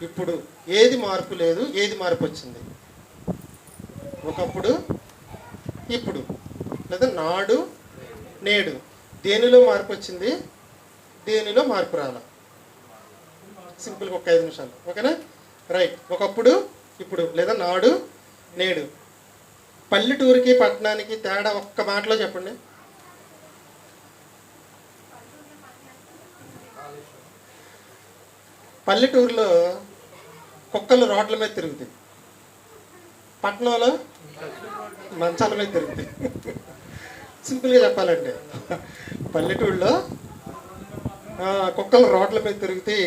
ఇప్పుడు ఏది మార్పు లేదు, ఏది మార్పు వచ్చింది? ఒకప్పుడు, ఇప్పుడు, లేదా నాడు, నేడు. దేనిలో మార్పు వచ్చింది, దేనిలో మార్పు రాల? సింపుల్గా ఒక 5 నిమిషాలు, ఓకేనా? రైట్. ఒకప్పుడు, ఇప్పుడు, లేదా నాడు, నేడు. పల్లెటూరికి పట్టణానికి తేడా ఒక్క మాటలో చెప్పండి. పల్లెటూరులో కుక్కలు రోడ్ల మీద తిరుగుతాయి, పట్టణంలో మంచాల మీద తిరుగుతాయి. సింపుల్గా చెప్పాలంటే పల్లెటూరులో కుక్కలు రోడ్ల మీద తిరుగుతాయి,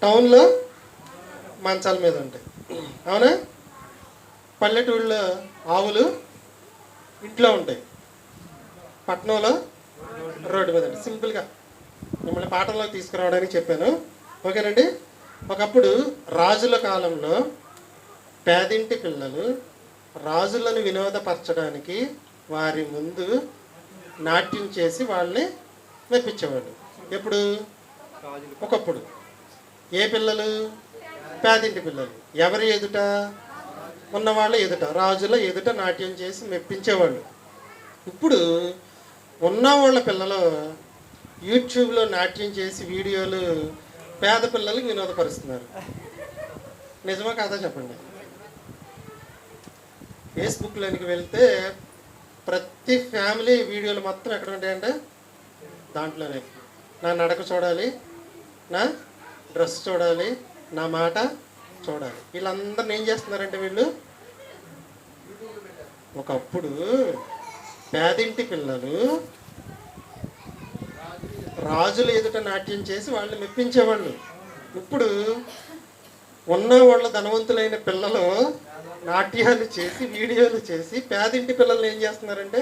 టౌన్లో మంచాల మీద ఉంటాయి. అవునా? పల్లెటూరులో ఆవులు ఇంట్లో ఉంటాయి, పట్టణంలో రోడ్డు మీద ఉంటాయి. సింపుల్గా మిమ్మల్ని పాఠంలోకి తీసుకురావడానికి చెప్పాను, ఓకేనండి? ఒకప్పుడు రాజుల కాలంలో పేదింటి పిల్లలు రాజులను వినోదపరచడానికి వారి ముందు నాట్యం చేసి వాళ్ళని మెప్పించేవాళ్ళు. ఎప్పుడు? ఒకప్పుడు. ఏ పిల్లలు? పేదింటి పిల్లలు. ఎవరి ఎదుట? ఉన్నవాళ్ళ ఎదుట, రాజుల ఎదుట నాట్యం చేసి మెప్పించేవాళ్ళు. ఇప్పుడు ఉన్నవాళ్ళ పిల్లలు యూట్యూబ్లో నాట్యం చేసి వీడియోలు పేద పిల్లలకి వినోదపరుస్తున్నారు. నిజమా కాదా చెప్పండి? ఫేస్బుక్లోనికి వెళ్తే ప్రతి ఫ్యామిలీ వీడియోలు మొత్తం ఎక్కడ ఉంటాయంటే దాంట్లోనే. నా నడక చూడాలి, నా డ్రెస్ చూడాలి, నా మాట చూడాలి. వీళ్ళందరిని ఏం చేస్తున్నారంటే వీళ్ళు, ఒకప్పుడు పేదింటి పిల్లలు రాజుల ఎదుట నాట్యం చేసి వాళ్ళని మెప్పించేవాళ్ళు. ఇప్పుడు ఉన్న వాళ్ళ ధనవంతులైన పిల్లలు నాట్యాలు చేసి వీడియోలు చేసి పేదింటి పిల్లల్ని ఏం చేస్తున్నారంటే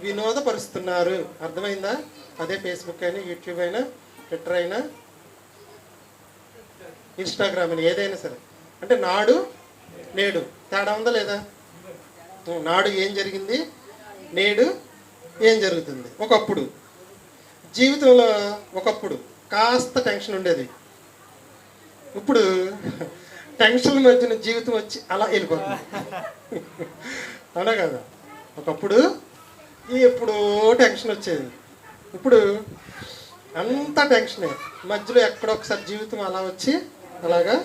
వినోదపరుస్తున్నారు. అర్థమైందా? అదే ఫేస్బుక్ అయినా, యూట్యూబ్ అయినా, ట్విట్టర్ అయినా, ఇన్స్టాగ్రామ్ అయినా, ఏదైనా సరే. అంటే నాడు, నేడు తేడా ఉందా లేదా? నాడు ఏం జరిగింది, నేడు ఏం జరుగుతుంది? ఒకప్పుడు జీవితంలో ఒకప్పుడు కాస్త టెన్షన్ ఉండేది, ఇప్పుడు టెన్షన్ మధ్యన జీవితం వచ్చి అలా వెళ్ళిపోతుంది. అవునా కదా? ఒకప్పుడు ఎప్పుడో టెన్షన్ వచ్చేది, ఇప్పుడు అంతా టెన్షనే. మధ్యలో ఎక్కడో ఒకసారి జీవితం అలా వచ్చి అలాగా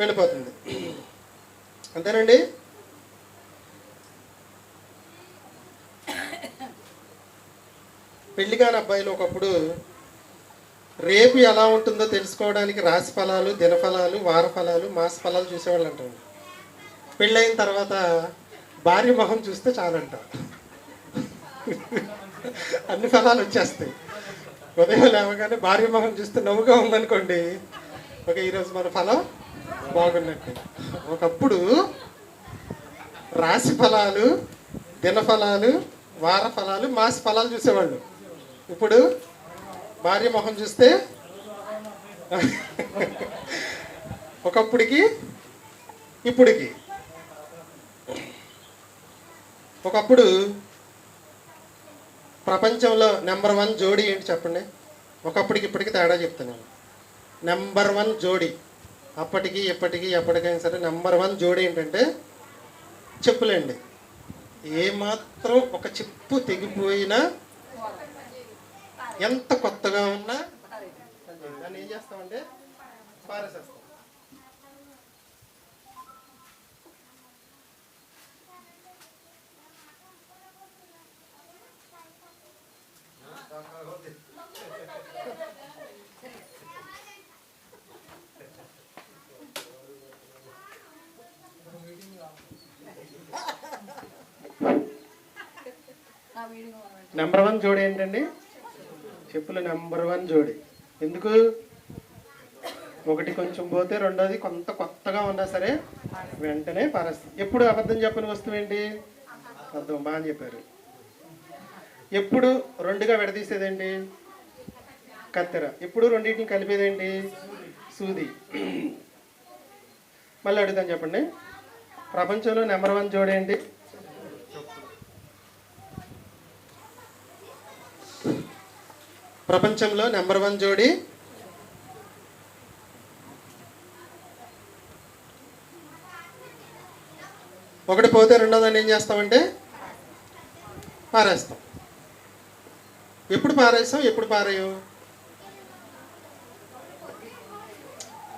వెళ్ళిపోతుంది. అంతేనండి? పెళ్లి కాని అబ్బాయిలు ఒకప్పుడు రేపు ఎలా ఉంటుందో తెలుసుకోవడానికి రాశి ఫలాలు, దినఫలాలు, వార ఫలాలు, మాస ఫలాలు చూసేవాళ్ళు అంటారు. పెళ్ళైన తర్వాత భార్య మొహం చూస్తే చాలంట, అన్ని ఫలాలు వచ్చేస్తాయి. ఉదయం లేవగానే భార్య మొహం చూస్తే నవ్వుగా ఉందనుకోండి, ఓకే ఈరోజు మన ఫలం బాగున్నట్టు. ఒకప్పుడు రాశి ఫలాలు, దినఫలాలు, వార ఫలాలు, మాస ఫలాలు చూసేవాళ్ళు. ఇప్పుడు భార్య మొహం చూస్తే ఒకప్పుడికి ఇప్పుడికి. ఒకప్పుడు ప్రపంచంలో నెంబర్ 1 జోడీ ఏంటి చెప్పండి? ఒకప్పటికి ఇప్పటికి తేడా చెప్తాను. నెంబర్ 1 జోడీ అప్పటికి ఇప్పటికి ఎప్పటికైనా సరే నెంబర్ 1 జోడీ ఏంటంటే చెప్పులండి. ఏమాత్రం ఒక చెప్పు తెగిపోయినా, ఎంత కొత్తగా ఉన్నా దాన్ని ఏం చేస్తామంటే పారేసేస్తాం. నెంబర్ 1 జోడి ఏంటండి? చెప్పులు నెంబర్ 1 జోడి. ఎందుకు? ఒకటి కొంచెం పోతే రెండోది కొంత కొత్తగా ఉన్నా సరే వెంటనే పారేస్తాం. ఎప్పుడు అబద్ధం చెప్పని వస్తువు ఏంటి? అర్థం. బాగా చెప్పారు. ఎప్పుడు రెండుగా విడదీసేదేంటి? కత్తెర. ఎప్పుడు రెండింటిని కలిపేదేంటి? సూది. మళ్ళీ అడుగుతాను చెప్పండి, ప్రపంచంలో నెంబర్ 1 జోడి ఏంటి? ప్రపంచంలో నెంబర్ 1 జోడి ఒకటి పోతే రెండోదాన్ని ఏం చేస్తామంటే పారేస్తాం. ఎప్పుడు పారేస్తాం, ఎప్పుడు పారేయం?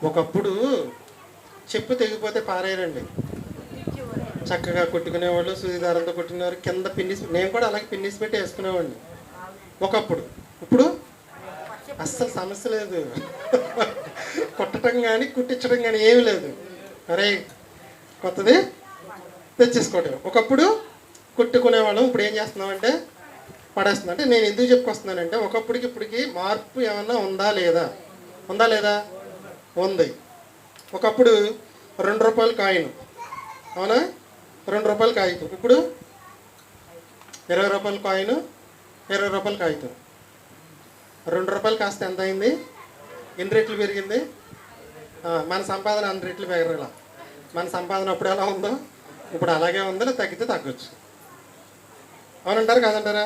ఒకప్పుడు చెప్పు తెగిపోతే పారేయరండి, చక్కగా కొట్టుకునేవాళ్ళు, సూదిదారంతో కొట్టుకునేవారు, కింద పిన్నిస్, నేను కూడా అలాగే పిన్నిస్ పెట్టి వేసుకునేవాడిని ఒకప్పుడు. ఇప్పుడు అస్సలు సమస్య లేదు, కొట్టడం కానీ కుట్టించడం కానీ ఏమి లేదు. అరే కొత్తది తెచ్చేసుకోవటం. ఒకప్పుడు కుట్టుకునేవాళ్ళం, ఇప్పుడు ఏం చేస్తున్నామంటే పడేస్తుంది. అంటే నేను ఎందుకు చెప్పుకొస్తున్నానంటే ఒకప్పటికి ఇప్పటికి మార్పు ఏమన్నా ఉందా లేదా? ఉందా లేదా? ఉంది. ఒకప్పుడు 2 రూపాయల కాయిన్, అవునా, 2 రూపాయల కాగితం. ఇప్పుడు 20 రూపాయల కాయిన్, 20 రూపాయల కాగితం. 2 రూపాయలు కాస్త ఎంత అయింది? ఎన్ని రెట్లు పెరిగింది? మన సంపాదన 100 రెట్లు పెరగల. మన సంపాదన అప్పుడు ఎలా ఉందో ఇప్పుడు అలాగే ఉందో, తగ్గితే తగ్గొచ్చు. అవునంటారు కాదంటారా?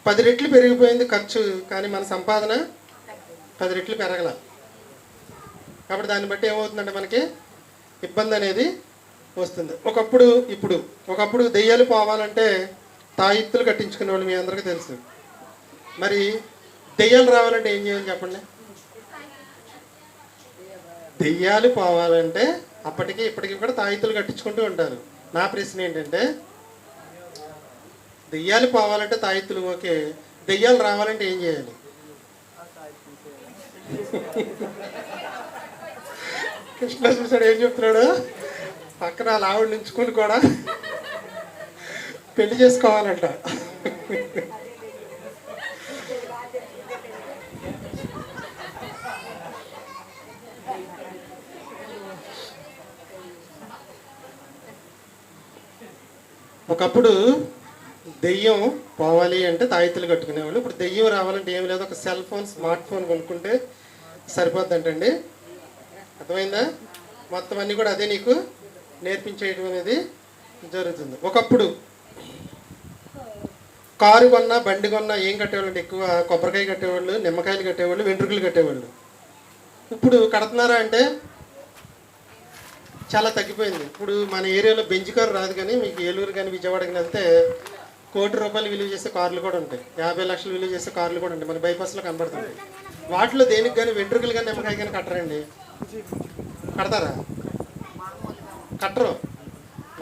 10 రెట్లు పెరిగిపోయింది ఖర్చు, కానీ మన సంపాదన 10 రెట్లు పెరగల. కాబట్టి దాన్ని బట్టి ఏమవుతుందంటే మనకి ఇబ్బంది అనేది వస్తుంది. ఒకప్పుడు దెయ్యాలు పోవాలంటే తాయిత్తులు కట్టించుకునే వాళ్ళు మీ అందరికీ తెలుసు. మరి దెయ్యాలు రావాలంటే ఏం చేయాలి చెప్పండి? దెయ్యాలు పోవాలంటే అప్పటికి ఇప్పటికి కూడా తాయిత్తులు కట్టించుకుంటూ ఉంటారు. నా ప్రశ్న ఏంటంటే దెయ్యాలు పోవాలంటే తాయిత్తులు ఓకే, దెయ్యాలు రావాలంటే ఏం చేయాలి? కృష్ణ చూసాడు ఏం చెప్తున్నాడు? పక్కన వాళ్ళ ఆవిడ నుంచుకొని కూడా పెళ్లి చేసుకోవాలంట. ఒకప్పుడు దెయ్యం పోవాలి అంటే తాయిత్తులు కట్టుకునేవాళ్ళు. ఇప్పుడు దెయ్యం రావాలంటే ఏం లేదు, ఒక సెల్ ఫోన్, స్మార్ట్ ఫోన్ కొనుక్కుంటే సరిపోద్దంటండి. అర్థమైందా? మొత్తం అన్నీ కూడా అదే నీకు నేర్పించేయడం అనేది జరుగుతుంది. ఒకప్పుడు కారు కొన్నా, బండి కొన్నా ఏం కట్టేవాళ్ళు అంటే ఎక్కువ కొబ్బరికాయ కట్టేవాళ్ళు, నిమ్మకాయలు కట్టేవాళ్ళు, వెంట్రుకలు కట్టేవాళ్ళు. ఇప్పుడు కడుతున్నారా అంటే చాలా తగ్గిపోయింది. ఇప్పుడు మన ఏరియాలో బెంజ్ కారు రాదు, కానీ మీకు ఏలూరు కానీ విజయవాడ కానీ వెళ్తే 1 కోటి రూపాయలు విలువ చేసే కార్లు కూడా ఉంటాయి, 50 లక్షలు విలువ చేసే కార్లు కూడా ఉంటాయి, మన బైపాస్లో కనబడుతుంది. వాటిలో దేనికి కానీ వెంట్రుకలు కానీ నిమ్మకాయ కానీ కట్టరండి. కడతారా? కట్టరు.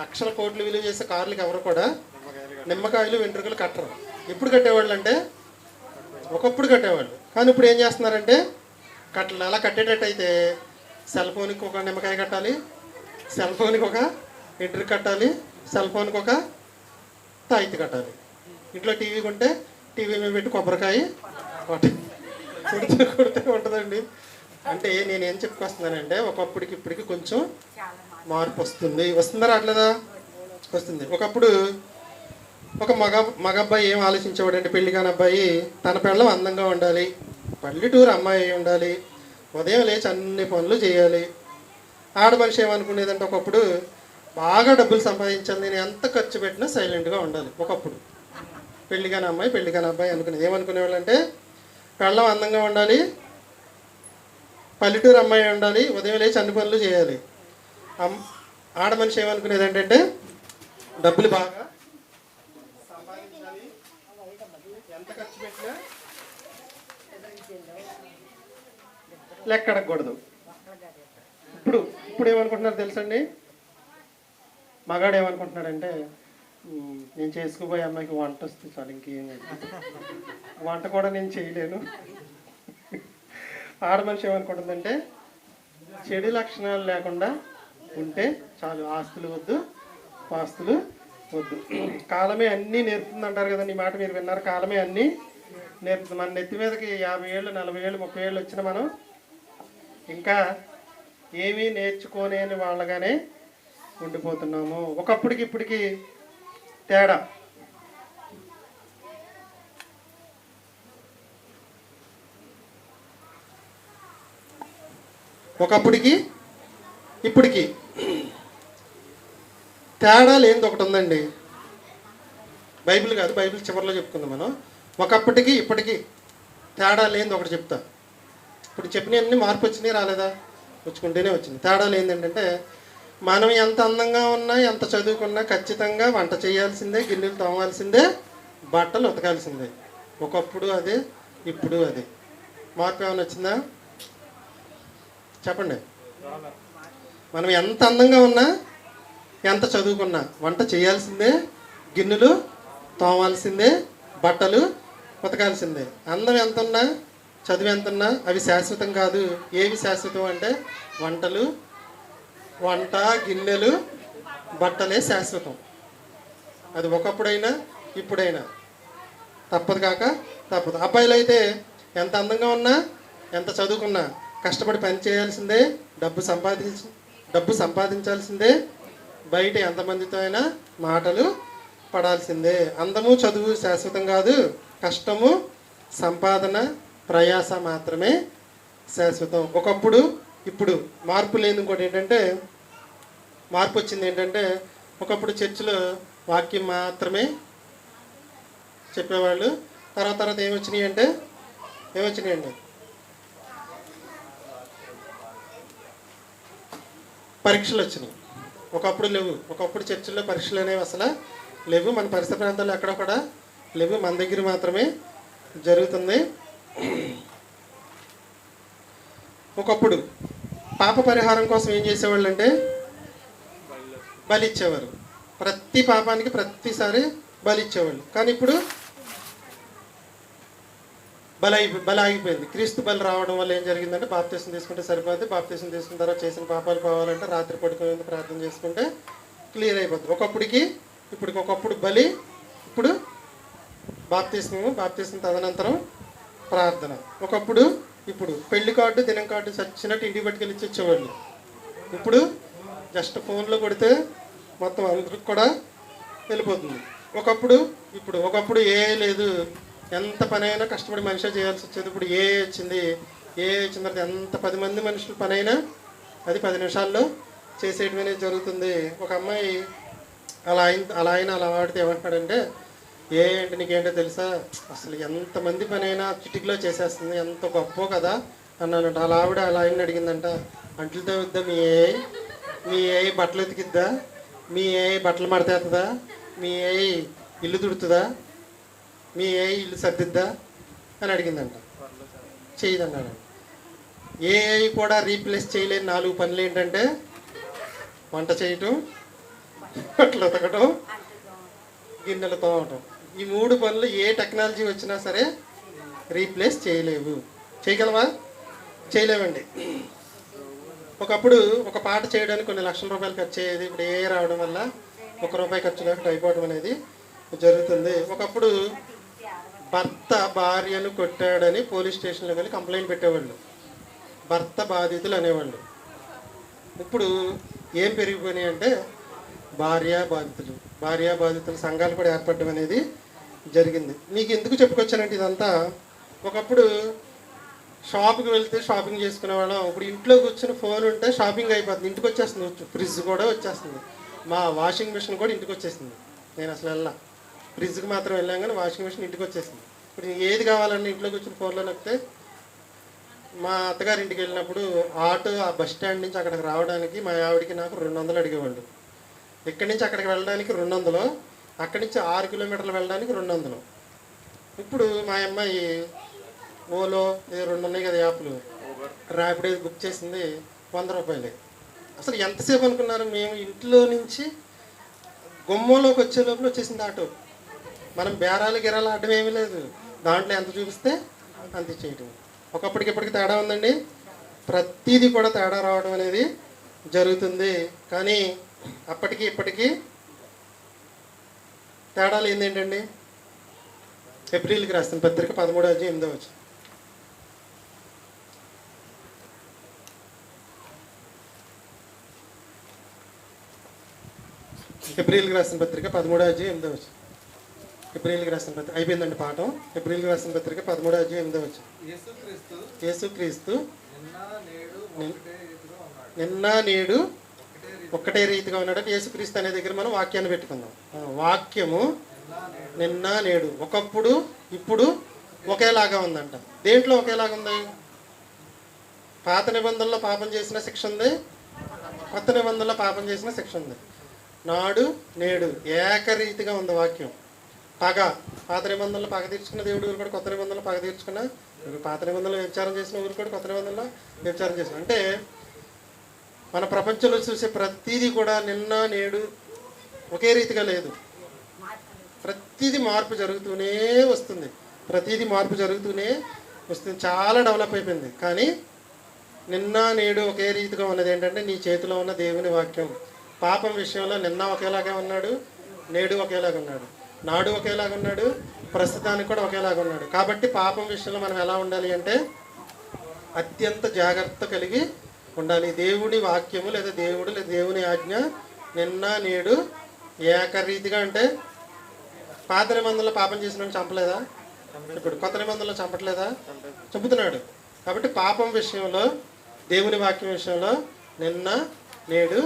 లక్షల కోట్లు విలువ చేసే కార్లకి ఎవరు కూడా నిమ్మకాయలు వెంట్రుకలు కట్టరు. ఎప్పుడు కట్టేవాళ్ళు అంటే ఒకప్పుడు కట్టేవాళ్ళు, కానీ ఇప్పుడు ఏం చేస్తున్నారంటే అలా కట్టేటట్టు అయితే సెల్ ఫోన్కి ఒక నిమ్మకాయ కట్టాలి, సెల్ ఫోన్కి ఒక వెంట్రుక కట్టాలి, సెల్ ఫోన్కి ఒక తాయితీ కట్టాలి. ఇంట్లో టీవీ కొంటే టీవీ మీద పెట్టి కొబ్బరికాయ కొడితే ఉంటుందండి. అంటే నేనేం చెప్పుకొస్తున్నానంటే ఒకప్పటికి ఇప్పటికి కొంచెం మార్పు వస్తుందా రావట్లేదా? వస్తుంది. ఒకప్పుడు ఒక మగబ్బాయి ఏం ఆలోచించేవాడంటే, పెళ్లి కాని అబ్బాయి తన పిల్లం అందంగా ఉండాలి, పల్లెటూరు అమ్మాయి ఉండాలి, ఉదయం లేచి అన్ని పనులు చేయాలి. ఆడ మనిషి ఏమనుకునేదంటే ఒకప్పుడు బాగా డబ్బులు సంపాదించాలి, నేను ఎంత ఖర్చు పెట్టినా సైలెంట్గా ఉండాలి. ఒకప్పుడు పెళ్లి కాని అమ్మాయి, పెళ్లి కాని అబ్బాయి అనుకునేది ఏమనుకునేవాళ్ళు అంటే పిల్లం అందంగా ఉండాలి, పల్లెటూరు అమ్మాయి ఉండాలి, ఉదయం లేచి అన్ని పనులు చేయాలి. ఆడ మనిషి ఏమనుకునేది ఏంటంటే డబ్బులు బాగా సంపాదించాలి, ఎంత ఖర్చు పెట్టినా లెక్కడకూడదు. ఇప్పుడు ఏమనుకుంటున్నారు తెలుసండి? మగాడు ఏమనుకుంటున్నాడంటే నేను చేసుకుపోయే అమ్మాయికి వంట వస్తుంది చాలు, ఇంకేం వంట కూడా నేను చేయలేను. ఆడ మనిషి ఏమనుకుంటుందంటే చెడు లక్షణాలు లేకుండా ఉంటే చాలు, ఆస్తులు వద్దు, పాస్తులు వద్దు. కాలమే అన్నీ నేర్పుతుంది అంటారు కదండి, ఈ మాట మీరు విన్నారు. కాలమే అన్నీ నేర్పుతుంది. మన నెత్తి మీదకి 50 ఏళ్ళు, 40 ఏళ్ళు, 30 ఏళ్ళు వచ్చిన మనం ఇంకా ఏమీ నేర్చుకోలేని వాళ్ళగానే ఉండిపోతున్నాము. ఒకప్పటికి ఇప్పటికి తేడా. ఒకప్పటికి ఇప్పటికి తేడా లేనిది ఒకటి ఉందండి. బైబిల్ కాదు, బైబిల్ చివరిలో చెప్పుకుందాం మనం. ఒకప్పటికి ఇప్పటికి తేడా లేనిది ఒకటి చెప్తా. ఇప్పుడు చెప్పినవన్నీ మార్పు వచ్చినాయి రాలేదా? వచ్చుకుంటేనే వచ్చింది. తేడా లేనిది ఏంటంటే మనం ఎంత అందంగా ఉన్నా, ఎంత చదువుకున్నా ఖచ్చితంగా వంట చేయాల్సిందే, గిన్నెలు తోమాల్సిందే, బట్టలు ఉతకాల్సిందే. ఒకప్పుడు అదే, ఇప్పుడు అదే. మార్పు ఏమైనా వచ్చిందా చెప్పండి? మనం ఎంత అందంగా ఉన్నా, ఎంత చదువుకున్నా వంట చేయాల్సిందే, గిన్నెలు తోమాల్సిందే, బట్టలు ఉతకాల్సిందే. అందం ఎంత ఉన్నా, చదువు ఎంత ఉన్నా అవి శాశ్వతం కాదు. ఏవి శాశ్వతం అంటే వంట, గిన్నెలు, బట్టలే శాశ్వతం. అది ఒకప్పుడైనా ఇప్పుడైనా తప్పదు కాక తప్పదు. అబ్బాయిలు అయితే ఎంత అందంగా ఉన్నా, ఎంత చదువుకున్నా కష్టపడి పని చేయాల్సిందే, డబ్బు సంపాదించాల్సిందే, బయట ఎంతమందితో అయినా మాటలు పడాల్సిందే. అందము చదువు శాశ్వతం కాదు, కష్టము, సంపాదన, ప్రయాస మాత్రమే శాశ్వతం. ఒకప్పుడు ఇప్పుడు మార్పు లేదు. ఇంకోటి ఏంటంటే మార్పు వచ్చింది ఏంటంటే, ఒకప్పుడు చర్చిలో వాక్యం మాత్రమే చెప్పేవాళ్ళు. తర్వాత ఏమొచ్చినాయంటే పరీక్షలు వచ్చినాయి. ఒకప్పుడు లేవు. ఒకప్పుడు చర్చిల్లో పరీక్షలు అనేవి అసలు లేవు. మన పరిసర ప్రాంతాల్లో ఎక్కడ కూడా లేవు, మన దగ్గర మాత్రమే జరుగుతుంది. ఒకప్పుడు పాప పరిహారం కోసం ఏం చేసేవాళ్ళు అంటే బలి ఇచ్చేవారు. ప్రతి పాపానికి ప్రతిసారి బలి ఇచ్చేవాళ్ళు. కానీ ఇప్పుడు బలి ఆగిపోయింది. క్రీస్తు బలి రావడం వల్ల ఏం జరిగిందంటే, బాప్తీసం తీసుకుంటే సరిపోద్ది, బాప్తీసం తీసుకున్న తర్వాత చేసిన పాపాలు పోవాలంటే రాత్రి పడుకునే ప్రార్థన చేసుకుంటే క్లియర్ అయిపోతుంది. ఒకప్పుడు బలి, ఇప్పుడు బాప్తీసం తదనంతరం ప్రార్థన. ఇప్పుడు పెళ్లి కార్డు, దినం కార్డు చచ్చినట్టు ఇంటికి పట్టుకెళ్ళి ఇచ్చేవాళ్ళు. ఇప్పుడు జస్ట్ ఫోన్లో కొడితే మొత్తం అందరికి కూడా వెళ్ళిపోతుంది. ఒకప్పుడు ఏ లేదు, ఎంత పని అయినా కష్టపడి మనిషి చేయాల్సి వచ్చేది. ఇప్పుడు ఏ వచ్చింది తర్వాత ఎంత 10 మంది మనుషులు పని అయినా అది 10 నిమిషాల్లో చేసేయడం అనేది జరుగుతుంది. ఒక అమ్మాయి అలా వాడితే ఏమంటున్నాడంటే, అంటే నీకేంటో తెలుసా, అసలు ఎంతమంది పని అయినా చిటికలో చేసేస్తుంది, ఎంత గొప్ప కదా అన్నానంట. ఆవిడ అలా ఆయన అడిగిందంట, అంట్లతో వద్దా మీ ఏ బట్టలు ఉతికిద్దా, మీ ఏ బట్టలు మడతేస్తుందా, మీ ఏ ఇల్లు తుడుతుందా, మీ ఏ ఇల్లు సర్దిద్దా అని అడిగిందంట. చేయదన్నాడు. ఏఐ కూడా రీప్లేస్ చేయలేని 4 పనులు ఏంటంటే వంట చేయటం, బట్టలు ఉతకటం, గిన్నెలు తోమటం. ఈ 3 పనులు ఏ టెక్నాలజీ వచ్చినా సరే రీప్లేస్ చేయలేవు. చేయగలవా? చేయలేవండి. ఒకప్పుడు ఒక పాట చేయడానికి కొన్ని లక్షల రూపాయలు ఖర్చు అయ్యేది. ఇప్పుడు ఏ రావడం వల్ల ₹1 ఖర్చు లేకుండా అయిపోవడం అనేది జరుగుతుంది. ఒకప్పుడు భర్త భార్యను కొట్టాడని పోలీస్ స్టేషన్లో వెళ్ళి కంప్లైంట్ పెట్టేవాళ్ళు, భర్త బాధితులు అనేవాళ్ళు. ఇప్పుడు ఏం పెరిగిపోయినాయి అంటే భార్యా బాధితుల సంఘాలు కూడా ఏర్పడడం అనేది జరిగింది. మీకు ఎందుకు చెప్పుకొచ్చానంటే ఇదంతా, ఒకప్పుడు షాప్కి వెళ్తే షాపింగ్ చేసుకునేవాళ్ళం. ఇప్పుడు ఇంట్లో కూర్చొని ఫోన్ ఉంటే షాపింగ్ అయిపోతుంది, ఇంటికి వచ్చేస్తుంది. ఫ్రిడ్జ్ కూడా వచ్చేస్తుంది, మా వాషింగ్ మిషన్ కూడా ఇంటికి వచ్చేసింది. నేను అసలు ఫ్రిడ్జ్కి మాత్రం వెళ్ళాం కానీ వాషింగ్ మిషన్ ఇంటికి వచ్చేసింది. ఇప్పుడు ఏది కావాలన్నా ఇంట్లో కూర్చొని ఫోన్లో నొక్కితే. మా అత్తగారి ఇంటికి వెళ్ళినప్పుడు ఆటో ఆ బస్ స్టాండ్ నుంచి అక్కడికి రావడానికి మా ఆవిడికి నాకు 200 అడిగేవాళ్ళు. ఇక్కడి నుంచి అక్కడికి వెళ్ళడానికి 200, అక్కడి నుంచి 6 కిలోమీటర్లు వెళ్ళడానికి 200. ఇప్పుడు మా అమ్మాయి ఓలో 2 ఉన్నాయి కదా యాప్లు, ర్యాపిడో బుక్ చేసింది ₹100. అసలు ఎంతసేపు అనుకున్నారు? మేము ఇంట్లో నుంచి గుమ్మంలోకి వచ్చే లోపల వచ్చేసింది ఆటో. మనం బేరాలు గిరాలు ఆడడం ఏమీ లేదు, దాంట్లో ఎంత చూపిస్తే అంత చేయటం. ఇప్పటికి తేడా ఉందండి. ప్రతిదీ కూడా తేడా రావడం అనేది జరుగుతుంది. కానీ అప్పటికి ఇప్పటికీ తేడాలు ఏంటండి? ఏప్రిల్కి రాసిన పత్రిక 13:8. ఏప్రిల్కి రాసిన పత్రిక 13:8. ఏప్రిల్కి రాసిన పత్రిక అయిపోయిందండి పాఠం. ఏప్రిల్కి రాసిన పత్రిక 13:8. యేసుక్రీస్తు నిన్న నేడు ఒక్కటే రీతిగా ఉన్నాడంటే యేసుక్రీస్తు అనే దగ్గర మనం వాక్యాన్ని పెట్టుకుందాం. వాక్యము నిన్న నేడు ఒకప్పుడు ఇప్పుడు ఒకేలాగా ఉందంట. దేంట్లో ఒకేలాగా ఉంది? పాత నిబంధనలో పాపం చేసిన శిక్ష ఉంది, కొత్త నిబంధనలో పాపం చేసిన శిక్ష ఉంది. నాడు నేడు ఏకరీతిగా ఉంది వాక్యం. పగ, పాత నిబంధనలు పగ తీర్చుకున్న దేవుడు ఊరు కూడా కొత్త నిబంధనలు పగ తీర్చుకున్న, పాత నిబంధనలు వ్యభిచారం చేసిన ఊరు కూడా కొత్త నిబంధనలో వ్యభిచారం చేసిన. అంటే మన ప్రపంచంలో చూసే ప్రతిదీ కూడా నిన్న నేడు ఒకే రీతిగా లేదు. ప్రతిదీ మార్పు జరుగుతూనే వస్తుంది. ప్రతిదీ మార్పు జరుగుతూనే వస్తుంది. చాలా డెవలప్ అయిపోయింది. కానీ నిన్న నేడు ఒకే రీతిగా ఉన్నది ఏంటంటే నీ చేతిలో ఉన్న దేవుని వాక్యం. పాపం విషయంలో నిన్న ఒకేలాగా ఉన్నాడు, నేడు ఒకేలాగా ఉన్నాడు, నాడు ఒకేలాగా ఉన్నాడు, ప్రస్తుతానికి కూడా ఒకేలాగా ఉన్నాడు. కాబట్టి పాపం విషయంలో మనం ఎలా ఉండాలి అంటే అత్యంత జాగ్రత్త కలిగి ఉండాలి. దేవుని వాక్యము లేదా దేవుడు లేదా దేవుని ఆజ్ఞ నిన్న నేడు ఏకరీతిగా. అంటే పాత నిబంధనలో పాపం చేసిన చంపలేదా? ఇప్పుడు కొత్త నిబంధనలో చంపట్లేదా? చంపుతున్నాడు. కాబట్టి పాపం విషయంలో దేవుని వాక్యం విషయంలో నిన్న నేడు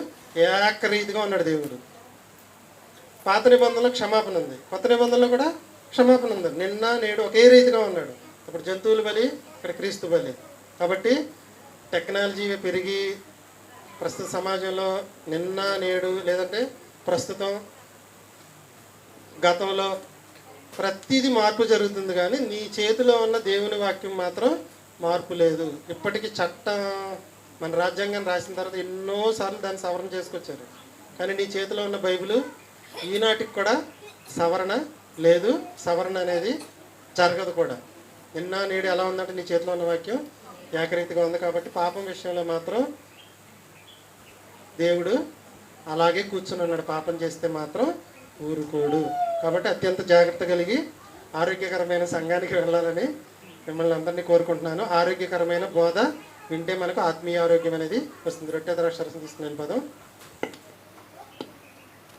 ఏకరీతిగా ఉన్నాడు దేవుడు. పాత నిబంధనలో క్షమాపణ ఉంది, కొత్త నిబంధనలో కూడా క్షమాపణ ఉంది. నిన్న నేడు ఒకే రీతిగా ఉన్నాడు. ఇప్పుడు జంతువుల బలి, ఇక్కడ క్రీస్తు బలి. కాబట్టి టెక్నాలజీ పెరిగి ప్రస్తుత సమాజంలో నిన్న నేడు లేదంటే ప్రస్తుతం గతంలో ప్రతిదీ మార్పు జరుగుతుంది. కానీ నీ చేతిలో ఉన్న దేవుని వాక్యం మాత్రం మార్పు లేదు. ఇప్పటికీ చట్టం మన రాజ్యాంగాన్ని రాసిన తర్వాత ఎన్నోసార్లు దాన్ని సవరణ చేసుకొచ్చారు. కానీ నీ చేతిలో ఉన్న బైబిల్ ఈనాటికి కూడా సవరణ లేదు. సవరణ అనేది జరగదు కూడా. నిన్న నేడు ఎలా ఉందంటే నీ చేతిలో ఉన్న వాక్యం ఏకరీతిగా ఉంది. కాబట్టి పాపం విషయంలో మాత్రం దేవుడు అలాగే కూర్చుని ఉన్నాడు. పాపం చేస్తే మాత్రం ఊరుకోడు. కాబట్టి అత్యంత జాగ్రత్త కలిగి ఆరోగ్యకరమైన సంఘానికి వెళ్ళాలని మిమ్మల్ని అందరినీ కోరుకుంటున్నాను. ఆరోగ్యకరమైన బోధ వింటే మనకు ఆత్మీయ ఆరోగ్యం అనేది వస్తుంది. రొట్టె ద్రాక్షరసం తీసుకుని వెళ్ళిపోదాం.